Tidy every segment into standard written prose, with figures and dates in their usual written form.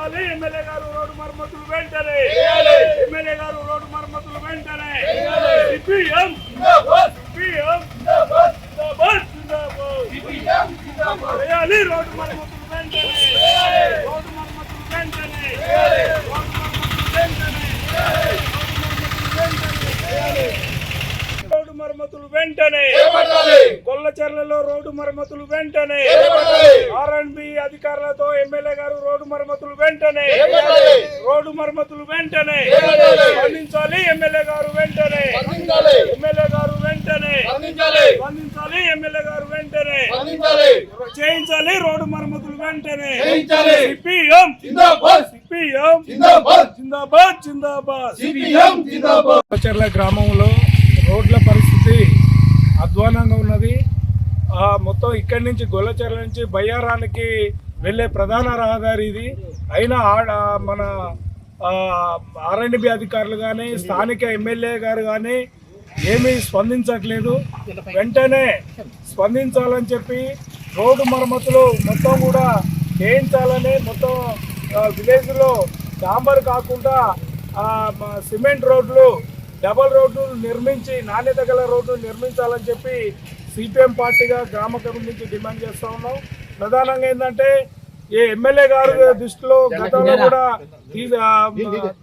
స్పందించాలి ఎమ్మెల్యే గారు రోడ్డు మరమ్మతులు వెంటనే ఎమ్మెల్యే గారు రోడ్డు మరమ్మతులు వెంటనే సిపిఎం సిపిఎం చేయాలి రోడ్డు మరమ్మతులు వెంటనే రోడ్డు మరమ్మతులు వెంటనే రోడ్డు మరమ్మతులు వెంటనే కొల్లచెర్లలో రోడ్డు మరమ్మతులు వెంటనే ఆర్ఎండ్బి అధికారులతో ఎమ్మెల్యే గారు రోడ్డు మరమ్మతులు వెంటనే రోడ్డు మరమ్మతులు వెంటనే స్పందించాలి ఎమ్మెల్యే గారు వెంటనే ఎమ్మెల్యే గారు వెంటనే స్పందించాలి ఎమ్మెల్యే గారు వెంటనే చేయించాలి రోడ్డు మరమ్మతులు వెంటనే సిపిఎం జిందాబాద్ సిపిఎం జిందాబాద్ జిందాబాద్ జిందాబాద్ సిపిఎం జిందాబాద్. కొల్లచెర్ల గ్రామంలో రోడ్ల పరిస్థితి అధ్వానంగా ఉన్నది. మొత్తం ఇక్కడి నుంచి గొల్లచెర్ల నుంచి బయ్యారానికి వెళ్ళే ప్రధాన రహదారి ఇది. అయినా మన ఆర్ఎండ్బి అధికారులు కానీ స్థానిక ఎమ్మెల్యే గారు కానీ ఏమీ స్పందించట్లేదు. వెంటనే స్పందించాలని చెప్పి రోడ్డు మరమ్మతులు మొత్తం కూడా చేయించాలని, మొత్తం విలేజ్లో డాంబర్ కాకుండా సిమెంట్ రోడ్లు, డబల్ రోడ్లు నిర్మించి నాణ్యత గల రోడ్లు నిర్మించాలని చెప్పి సిపిఎం పార్టీగా గ్రామ కమిటీ నుంచి డిమాండ్ చేస్తూ ఉన్నాం. ప్రధానంగా ఏంటంటే ఈ ఎమ్మెల్యే గారు దృష్టిలో గతంలో కూడా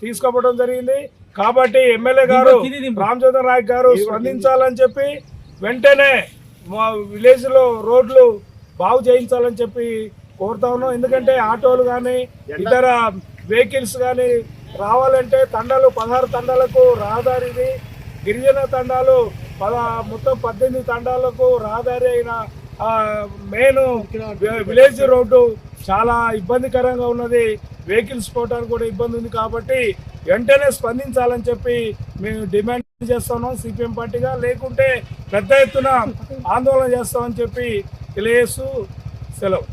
తీసుకోవడం జరిగింది. కాబట్టి ఎమ్మెల్యే గారు రామచంద్ర నాయక్ గారు స్పందించాలని చెప్పి వెంటనే మా విలేజ్లో రోడ్లు బాగు చేయించాలని చెప్పి కోరుతా ఉన్నాం. ఎందుకంటే ఆటోలు కానీ ఇతర వెహికల్స్ కానీ రావాలంటే తండాలు 16 తండాలకు రహదారి ఇది. గిరిజన తండాలు మొత్తం 18 తండాలకు రహదారి అయిన మెయిన్ విలేజ్ రోడ్డు చాలా ఇబ్బందికరంగా ఉన్నది. వెహికల్స్ పోవడానికి కూడా ఇబ్బంది ఉంది. కాబట్టి వెంటనే స్పందించాలని చెప్పి మేము డిమాండ్ చేస్తున్నాం సిపిఎం పార్టీగా. లేకుంటే పెద్ద ఎత్తున ఆందోళన చేస్తామని చెప్పి తెలియజేస్తూ సెలవు.